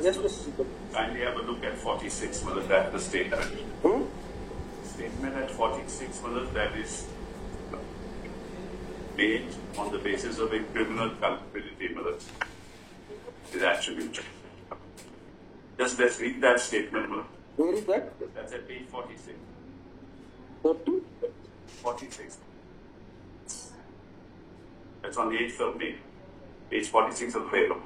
Yes, Mr. Kindly have a look at 46, Madam, that's the statement. Statement at 46, Madam, that is made on the basis of a criminal culpability, Madam. Is attributed. Just let's read that statement, Madam. Where is that? That's at page 46. 40? 46. That's on the 8th of May. Page 46 of the paper.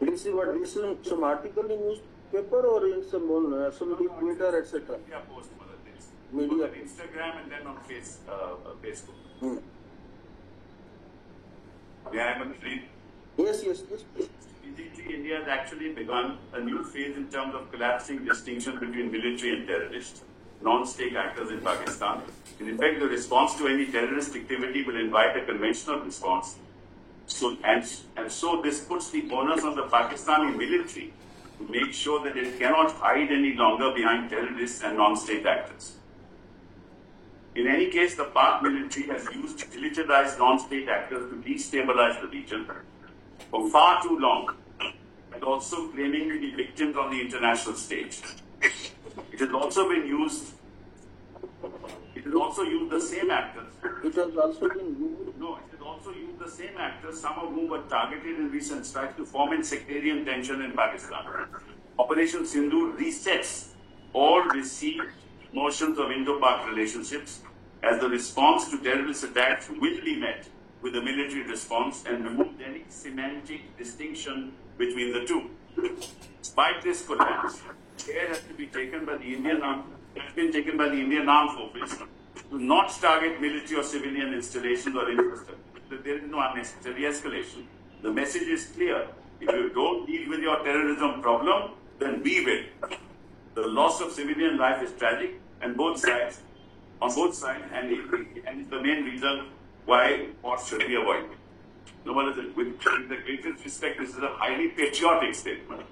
This is what? This is in some article in newspaper or in some Twitter, etc. Media post, Mother. This. Media. On Instagram and then on Facebook. May I read? Yes, yes, yes. Strategically, India has actually begun a new phase in terms of collapsing distinction between military and terrorists, non-state actors in Pakistan. In effect, the response to any terrorist activity will invite a conventional response. So this puts the onus on the Pakistani military to make sure that it cannot hide any longer behind terrorists and non-state actors. In any case, the Pak military has used militarized non-state actors to destabilize the region for far too long, and also claiming to be victims on the international stage. It has also used the same actors. It has also been used. No, it has also used the same actors, some of whom were targeted in recent strikes to foment sectarian tension in Pakistan. Operation Sindoor resets all received notions of Indo-Pak relationships, as the response to terrorist attacks will be met with a military response and remove any semantic distinction between the two. Despite this collapse, care has to be taken by the Indian Armed Forces to not target military or civilian installations or infrastructure. There is no unnecessary escalation. The message is clear. If you don't deal with your terrorism problem, then we will. The loss of civilian life is tragic, and on both sides, and it's the main reason why war should be avoided. No one is with the greatest respect, this is a highly patriotic statement.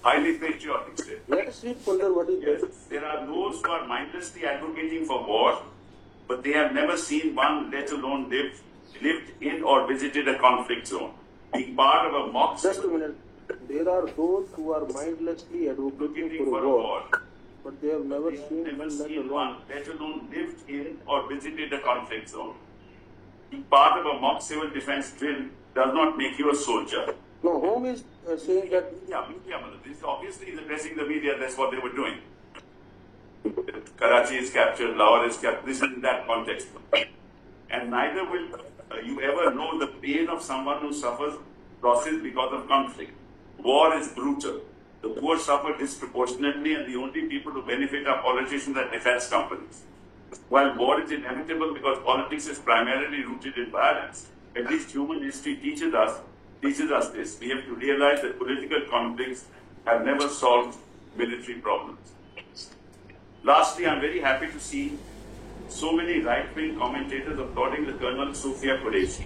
Highly patriotic statement. Let us read further what is Yes, there are those who are mindlessly advocating for war, but they have never seen one, let alone lived in or visited a conflict zone. Being part of a mock. Just a minute. There are those who are mindlessly advocating for a war, but they have never seen one, let alone lived in or visited a conflict zone. Being part of a mock civil defense drill does not make you a soldier. No, whom is saying that? This obviously is addressing the media. That's what they were doing. Karachi is captured, Lahore is captured. This is in that context. And neither will you ever know the pain of someone who suffers losses because of conflict. War is brutal. The poor suffer disproportionately, and the only people who benefit are politicians and defense companies. While war is inevitable because politics is primarily rooted in violence, at least human history teaches us this. We have to realize that political conflicts have never solved military problems. Lastly, I'm very happy to see so many right-wing commentators applauding the Colonel Sophia Qureshi.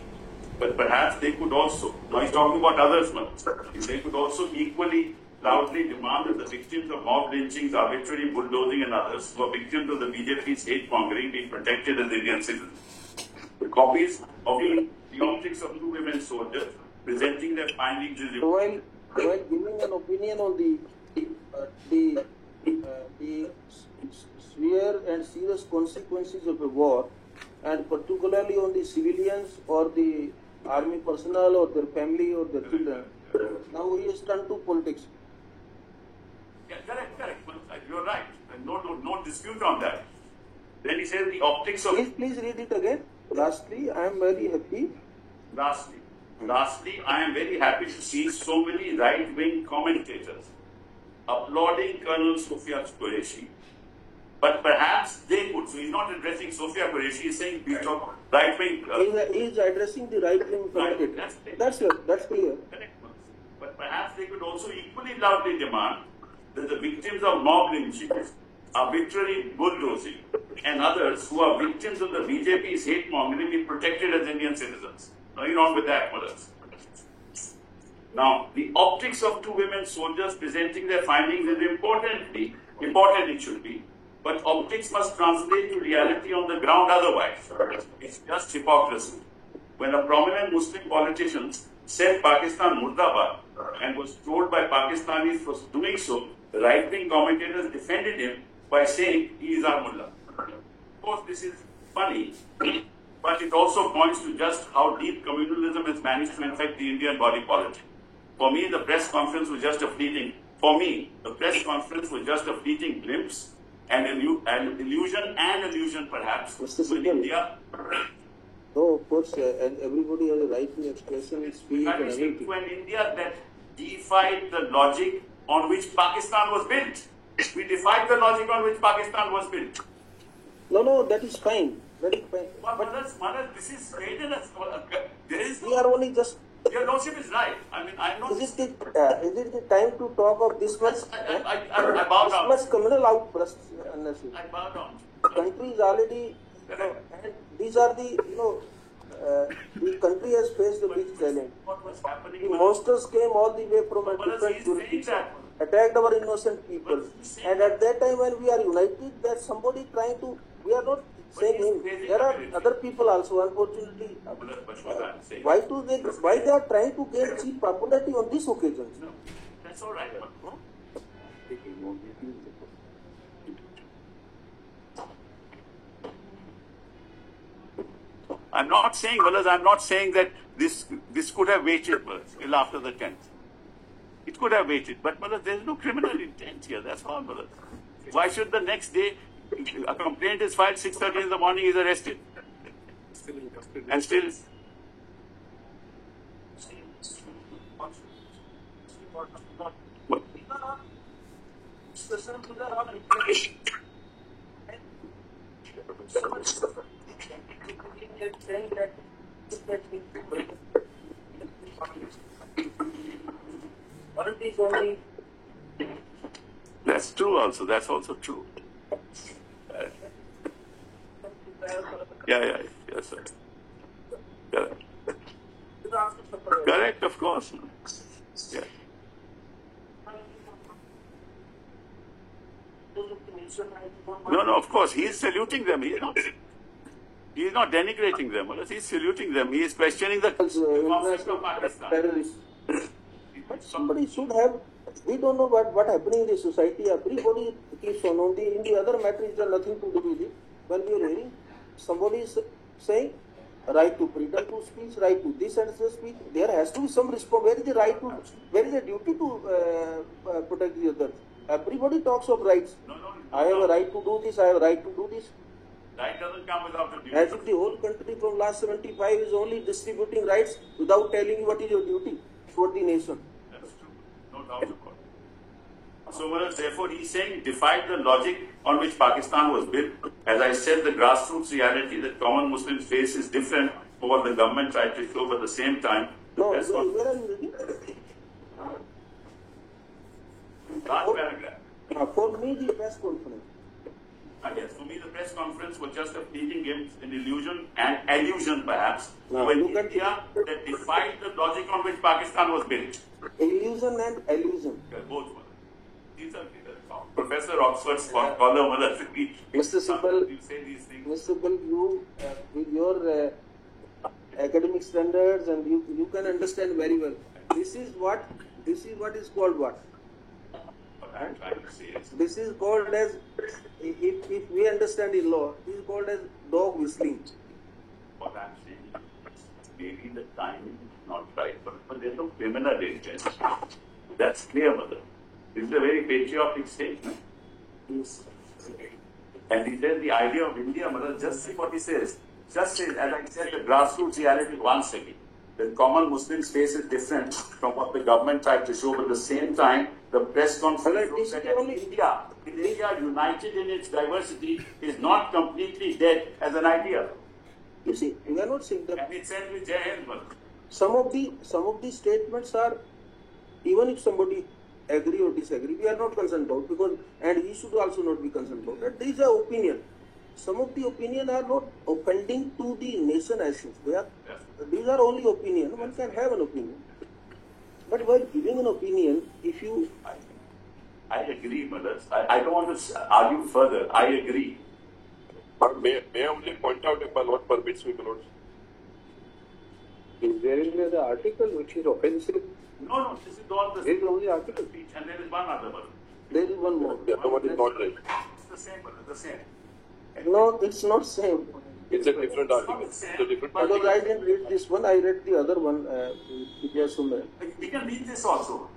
But perhaps they could also, now he's talking about others, they could also equally loudly demand that the victims of mob lynchings, arbitrary bulldozing and others who are victims of the BJP's hate-mongering be protected as Indian citizens. The copies of the optics of two women soldiers presenting their findings is while giving an opinion on the severe and serious consequences of a war, and particularly on the civilians or the army personnel or their family or their children. Now he has turned to politics. Yeah, correct. You're right. No dispute on that. Then he says the optics of... Please read it again. Lastly, I am very happy. Lastly, I am very happy to see so many right-wing commentators applauding Colonel Sophia Qureshi. But perhaps they could. So he's not addressing Sophia Qureshi, he's saying right-wing... He is addressing the right-wing commentators. That's clear. Correct. But perhaps they could also equally loudly demand that the victims of mob lynchings, arbitrary bulldozing, and others who are victims of the BJP's hate-mongering be protected as Indian citizens. Nothing wrong with that, mothers. Now, the optics of two women soldiers presenting their findings is important it should be. But optics must translate to reality on the ground otherwise. It's just hypocrisy. When a prominent Muslim politician said Pakistan Murdabad and was trolled by Pakistanis for doing so, right-wing commentators defended him by saying he is our mullah. Of course, this is funny, but it also points to just how deep communalism has managed to infect the Indian body politic. For me, the press conference was just a fleeting glimpse and an illusion perhaps Mr. with Singhal. India. No, of course, and everybody has a right to expression, speech, and everything. To an India that defied the logic on which Pakistan was built. We defied the logic on which Pakistan was built. No, that is fine. That is fine. But this is created as there is We are only just. your lordship is right. I mean, I know. Is it the time to talk of this much? I bow down. This much communal outbursts, unnecessary. I bow down. Country is already, and these are the, the country has faced a big challenge. What was happening? The monsters came all the way from a different jurisdiction, attacked our innocent people. And at that time when we are united, there's somebody trying to, we are not saying him. There are other people also, unfortunately. Why they are trying to gain cheap popularity on these occasions? No, that's all right. I'm not saying that this could have waited till after the 10th. It could have waited, but there's no criminal intent here. That's all, Why should the next day a complaint is filed 6:30 in the morning, he's arrested, and still? What? That's true also. That's also true. Yeah, yes, sir. Correct, of course. Yeah. No, of course. He is saluting them. He is not denigrating them. He is saluting them. He is questioning the concept of Pakistan. Terrorists. But somebody should have. We don't know what happening in the society. Everybody keeps on in the other matter is nothing to do with it. When we are hearing somebody is saying right to freedom to speech, right to this and this speech, there has to be some response. Where is the right to? Where is the duty to protect the others? Everybody talks of rights. No. I have a right to do this. I have a right to do this. Right doesn't come without a duty. As if the whole country from last 75 is only distributing rights without telling you what is your duty toward the nation. That's true. No doubt about it. So, therefore, he's saying defied the logic on which Pakistan was built. As I said, the grassroots reality that common Muslims face is different from what the government tried to show, but at the same time, Where are you reading? last paragraph. For me, the press conference. Yes, for me, the press conference was just a fleeting glimpse, an illusion, and allusion perhaps, Now, to an look at India that defied the logic on which Pakistan was built. Illusion and illusion. Both were. These are Professor Oxford's scholar, Mr. Sibal, you say these things. Mr. Sibal, you with your academic standards and you can understand very well. This is what is called what? What I'm trying to say is, This is called as, if we understand in law, this is called as dog whistling. what I'm saying is, maybe the timing is not right, but there's no criminal intent. That's clear, mother. This is a very patriotic statement. Yes. And he says the idea of India, mother, just see what he says. Just say, as I said, the grassroots reality once again. The common Muslim space is different from what the government tried to show, but at the same time, the press conference shows that India, united in its diversity, is not completely dead as an idea. You see, we are not saying that And it said with Jai Hind, mother. some of the statements are, even if somebody agree or disagree, we are not concerned about, because, and he should also not be concerned about that. There is an opinion. Some of the opinion are not offending to the nation as such. These are only opinion. One can have an opinion. But while giving an opinion, if you... I agree, Madas. I don't want to argue further. I agree. But may I only point out if my Lord permits me, my Lord? Is there any other article which is offensive? No, this is all the There is only article. speech, and there is one other one. There is one more. The other one is not right. It's the same, Madas, the same. No, it's not same. It's a different article. It's a different Because article. I didn't read this one, I read the other one, Vidya Sumar. We can read this also.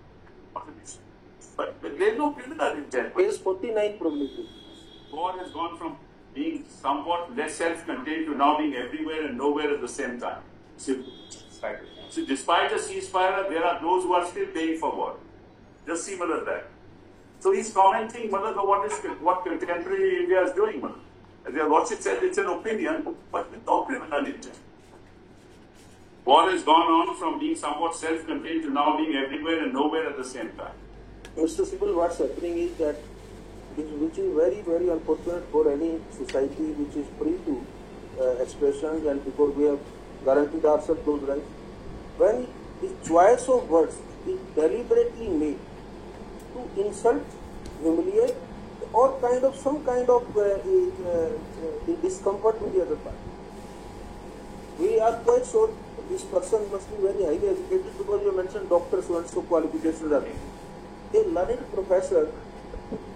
But there is no criminal intent. Page 49 probably. War has gone from being somewhat less self-contained to now being everywhere and nowhere at the same time. Simple. So despite a ceasefire, there are those who are still paying for war. Just similar that. So he's commenting, Mother, what contemporary India is doing, Mother. Their lordship said it's an opinion, but with no criminal intent. War has gone on from being somewhat self-contained to now being everywhere and nowhere at the same time. Mr. Sibal, what's happening is that, which is very, very unfortunate for any society which is free to expressions, and because we have guaranteed ourselves those rights. When the choice of words is deliberately made to insult, humiliate, or some kind of discomfort to the other party. We are quite sure this person must be very highly educated, because you mentioned doctor so-and-so qualifications are there. A learned professor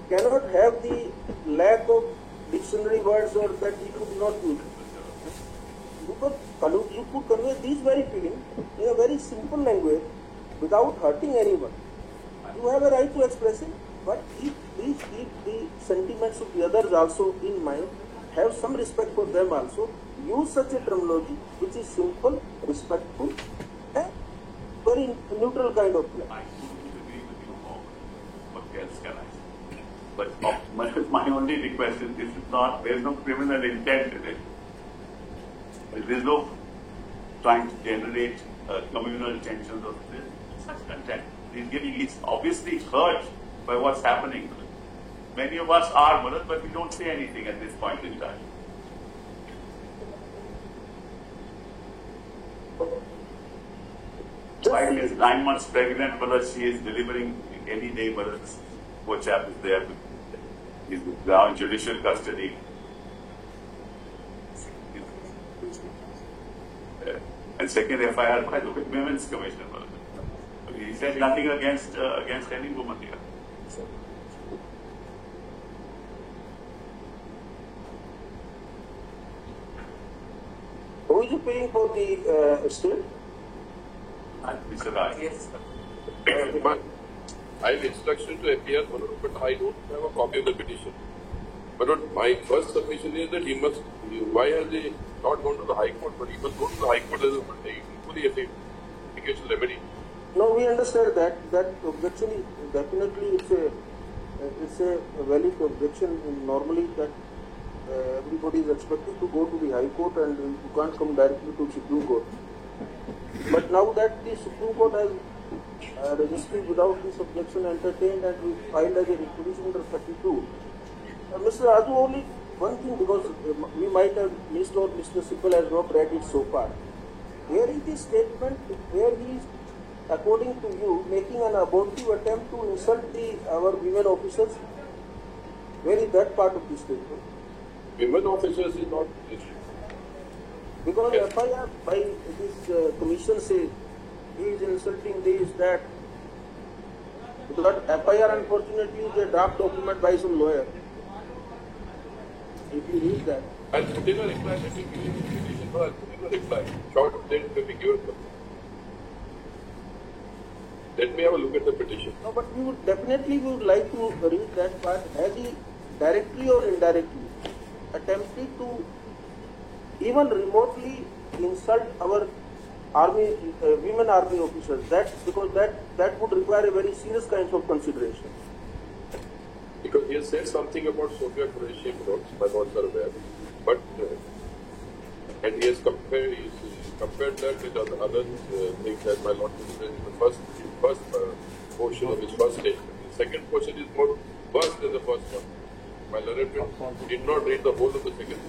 cannot have the lack of dictionary words or that he could not use. Because you could convey these very feelings in a very simple language without hurting anyone. You have a right to express it, but please keep the sentiments of the others also in mind. Have some respect for them also. Use such a terminology which is simple, respectful, and very neutral kind of play. I totally agree with you all. What else can I say? But my only request is there is no criminal intent in it. There is no trying to generate communal tensions of such content. He's obviously hurt by what's happening. Many of us are, Marat, but we don't say anything at this point in time. While he is 9 months pregnant, Marat, she is delivering any day, Marat. Poor chap is there. He's now in judicial custody. And second FIR by the Women's Commission. He said nothing against any woman here. Who is paying for the estate? Mr. Rai. Yes. But I have instruction to appear, but I don't have a copy of the petition. But my first submission is that why has he not gone to the High Court? But he must go to the High Court as equally as a efficacious remedy. No, we understand that objection is definitely it's a valid objection. Normally that everybody is expected to go to the High Court and you can't come directly to Supreme Court. But now that the Supreme Court has registered without this objection entertained and we filed as a requisition under 32, Mr. Raju, only one thing, because we might have missed or Mr. Sibal has not read it so far. Where is the statement where he is, according to you, making an abortive attempt to insult our women officers? Where is that part of the statement? Women officers is not issue. Because FIR by this commission says he is insulting this, that. Because FIR unfortunately is a draft document by some lawyer. If you read that. I'll put in a reply, let me give you the petition, but I'll put in a reply. Short date may be given. Let me have a look at the petition. No, but we would like to read that part. Has he directly or indirectly attempted to even remotely insult our army, women army officers? Because that would require a very serious kind of consideration. Because he has said something about Sophia Qureshi, my lords are aware. But, and he has compared that with other things that my lord said in the first portion of his first statement. The second portion is more worse than the first one. My lord did not read the whole of the second.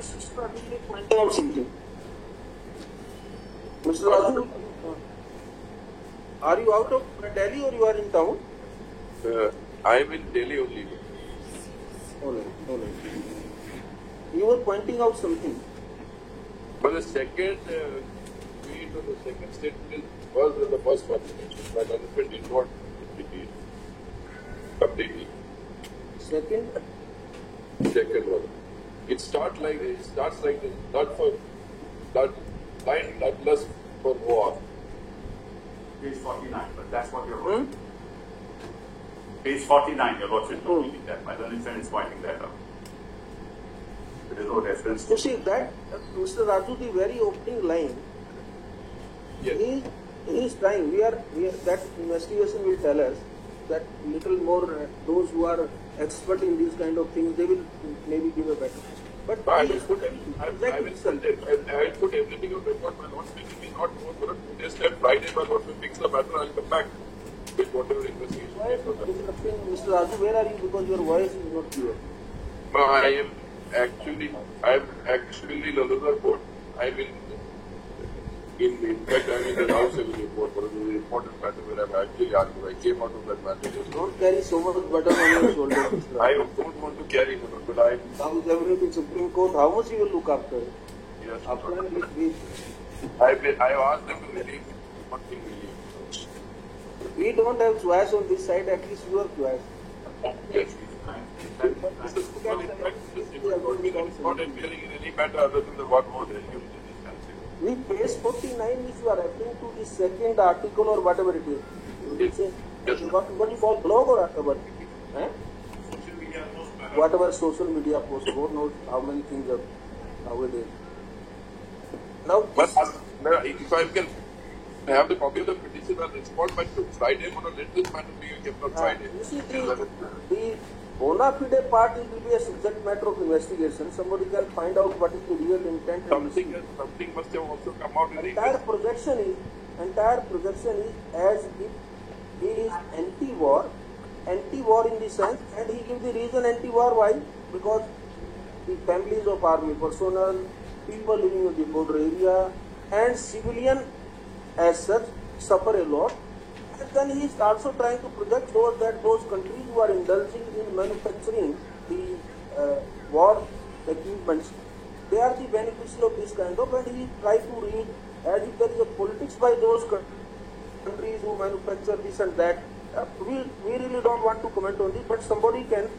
Mr. Raju is pointing out something. Mr. Raju, are you out of Delhi or you are in town? I am in Delhi only. All right. You were pointing out something. But the second tweet or the second statement was the first one. My husband did not repeat completely. Second, One. It starts like this. Blood for blood, blind, bloodless for war. Page 49, but that's what you're watching. Page 49, you're watching. Reading that. My learned friend is pointing that out. There is no reference. you see that Mr. Raju, the very opening line, Yes. he is trying. We are that investigation will tell us that little more those who are expert in these kind of things, they will maybe give a better. But I he will is put himself. everything on record. My lord speaking is not more for 2 days left. Friday, my lord will fix the matter. I'll come back with whatever investigation. Why is it interrupting, Mr. Raju? Where are you? Because your voice is not clear. I am actually in another court. In fact, I'm in the House Assembly court for a very important matter where I'm actually arguing. I came out of that matter just now. Don't carry so much burden on your shoulders, Mr. I Raju. don't want to carry it, but I Now is everything Supreme Court. How much you will look after? yes, After we I asked them to release one thing release. we don't have choice on this side. At least you have choice. Yes. This is not appearing in any matter other than the one more resolution. We page 49, which you are referring to the second article or whatever it is. Yes. What you call blog or whatever? Eh? Social media post. Whatever social media post. God knows how many things are nowadays. Now, But if I can have the copy of the petition, I'll respond by Friday. Or let this matter be kept on Friday. you see, the bona fide part will be a subject matter of investigation. Somebody can find out what is the real intent. And Something must have also come out in the entire projection is as if he is anti-war in the sense, and he gives the reason anti-war. Why? Because the families of army personnel, people living in the border area, and civilian as such suffer a lot. And then he is also trying to project those countries who are indulging in manufacturing the war equipments, they are the beneficiaries of this kind of, and he tries to read as if there is a politics by those countries who manufacture this and that. We really don't want to comment on this, but somebody can,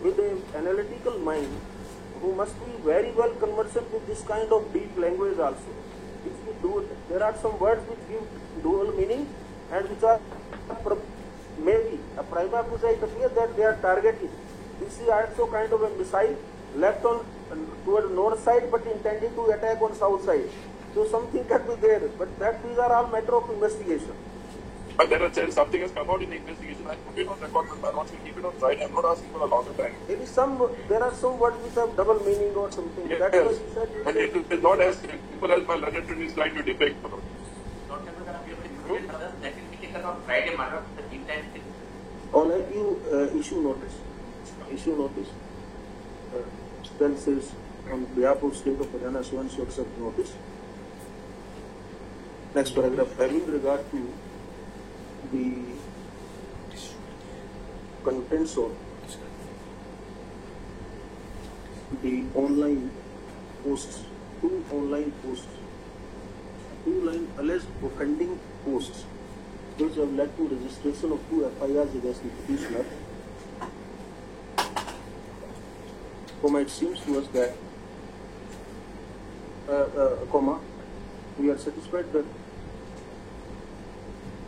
with an analytical mind, who must be very well conversant with this kind of deep language also. If we do it, there are some words which give dual meaning and which are maybe a prima facie it appears that they are targeted. This is also kind of a missile left on toward north side but intended to attack on south side. So something can be there, but these are all matter of investigation. But something has come out in the investigation. I put it on record, but I'm not going to keep it on Friday. I'm not asking for a longer time. There are some words which have double meaning or something. Yes. That's what he said. And it is not as simple as my letter to is trying to depict. That will be taken on Friday, madam. The intent is. All right, you issue notice. Then says on behalf of State of Haryana, so and so accept notice. Next paragraph, having regard to the contents of the online posts, two line alleged offending posts, which have led to registration of 2 FIRs against the petitioner. It seems to us that, we are satisfied that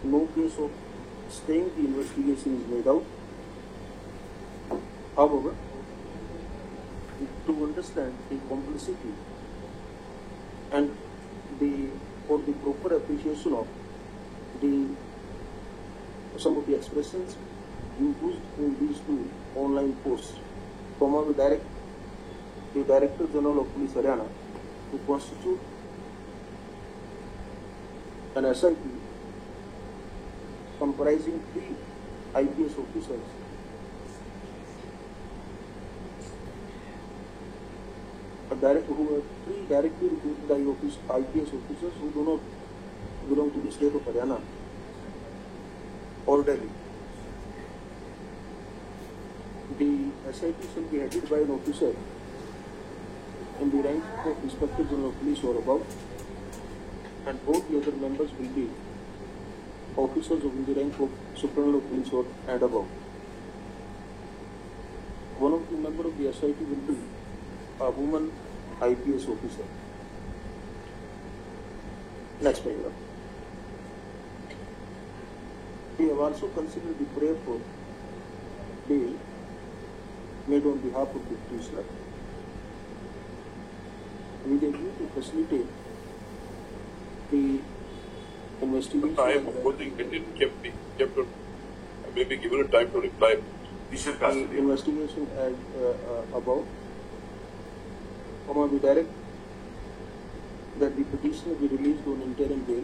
no case of staying the investigation is made out. However, to understand the complexity and for the proper appreciation of some of the expressions used in these 2 online posts, the Director General of Police Haryana to constitute an SIT comprising 3 IPS officers who are three directly recruited IPS officers who do not belong to the state of Haryana or Delhi. The SIT shall be headed by an officer in the rank of Inspector General of Police or above, and both the other members will be officers of the rank of Superintendent of Police or and above. One of the members of the SIT will be a woman IPS officer. Next paragraph. We have also considered the prayer for bail made on behalf of the prisoner, with a view to facilitate the investigation. I am opposing it. It kept on, maybe given a time to reply. The investigation as above, we direct that the petitioner be released on interim bail,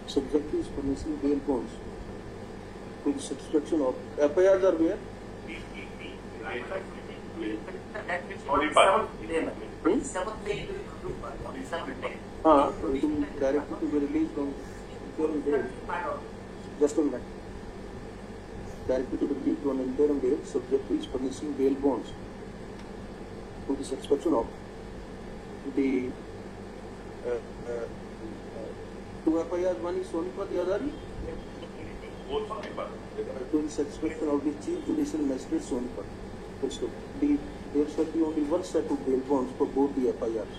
subject to his permissive bail bonds, with subscription of FIRs are where? Directed to be released on interim bail. Just a minute. Directed to be released on interim bail, subject to his permissive bail bonds, with the subscription of the two FIRs, one is Sonipat, the other to the subscription of the Chief Judicial Magistrate Sonipat. There shall be only one set of bail bonds for both the FIRs.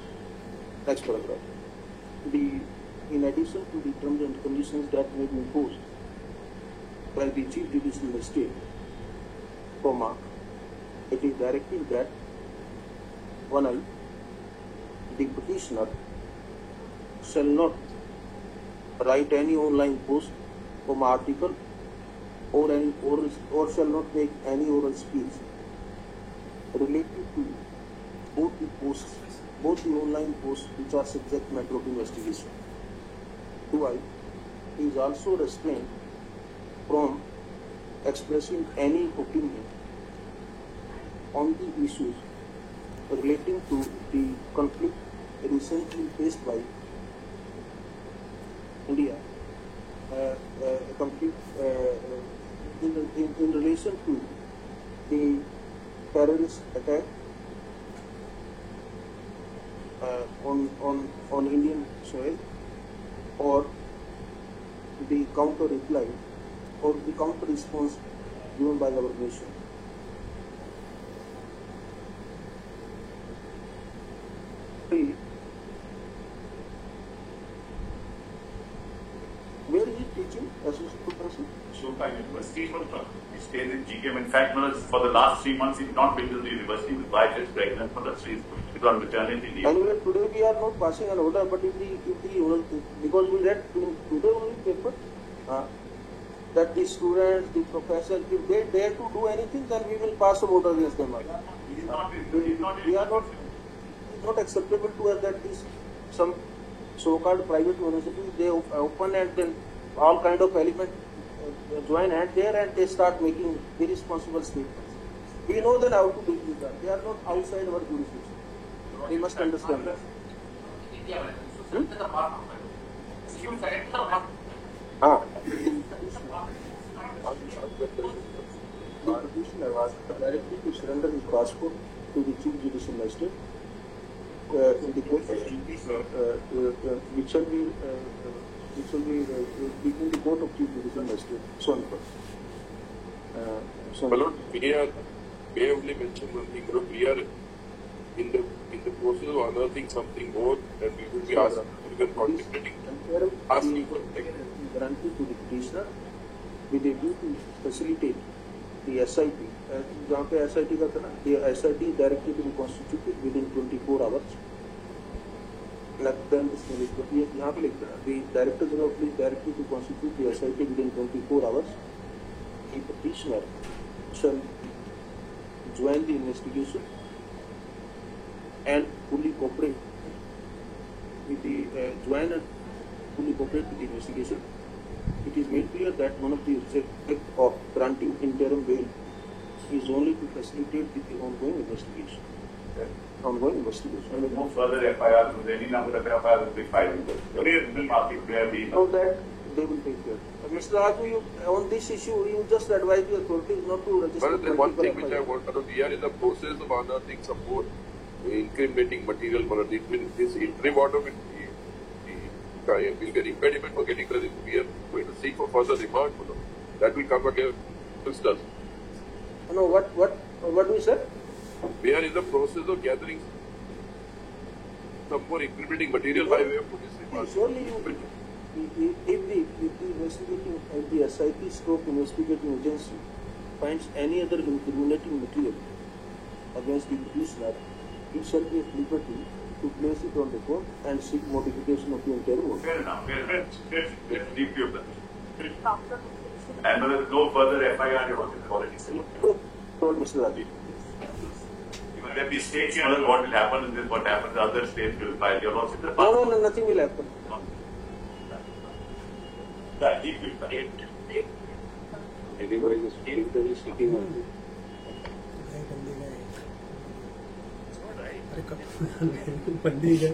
Next paragraph. In addition to the terms and conditions that may be imposed by the Chief Judicial Magistrate, it is directed that 1I, the petitioner shall not write any online post, article, or shall not make any oral speech related to both the online posts which are subject matter of investigation. 2I, he is also restrained from expressing any opinion on the issues relating to the conflict recently faced by India, conflict in relation to the terrorist attack on Indian soil, or the counter reply or the counter response given by our nation. Where is he teaching? Associate Professor? Shota University. He stays in GKM. In fact, for the last 3 months, he's not been to the university. His wife is pregnant for that reason. He's on maternity leave. Anyway, today we are not passing an order, but because we read today only paper, that the students, the professors, if they dare to do anything, then we will pass an order against them. It's not acceptable to us that some so-called private universities, they open and then all kind of elements join hand there and they start making irresponsible statements. We know then how to deal with that. They are not outside our jurisdiction. We must understand that. The petitioner was directly to surrender his passport to the Chief Judicial Magistrate in the court, which shall be in the court of Chief Judicial Magistrate, Sonipat. May I only mention one thing? We are in the process of unearthing something more, and we will be contemplating asking for guarantee to the petitioner with a view to facilitate the SIT. जहाँ पे SIT का था ना, the SIT directly to be constituted within 24 hours. लगता है इसमें लिखा यहाँ पे लिखा है the Director General of Police directly to constitute the SIT within 24 hours. The petitioner shall join the investigation and fully cooperate with the investigation. It is made clear that one of the objectives of granting interim bail is only to facilitate the ongoing investigation. ongoing investigation. No further FIRs with any number of FIRs will be filed. Will market clearly. Now that they will take care. Mr. Raju, on this issue, you just advise the authorities not to register. But the one thing which I want to know, we are in the process of unearthing some more incriminating material. It means this interim order will get impediment for getting the. We are going to seek for further remand. That will come against us. No, what we said? We are in the process of gathering some more incriminating material by way of police remand. Surely if the SIT stroke investigating agency finds any other incriminating material against the prisoner, it shall be at liberty to place it on record and seek modification of the entire order. Fair enough. Let's leave you that. And there is no further FIR already said. Told Mr. Raju. When we state what will happen and this what happens, the other states will file. You're also in the No, nothing will happen. That leave you that. Everybody is speaking on this. बंदी है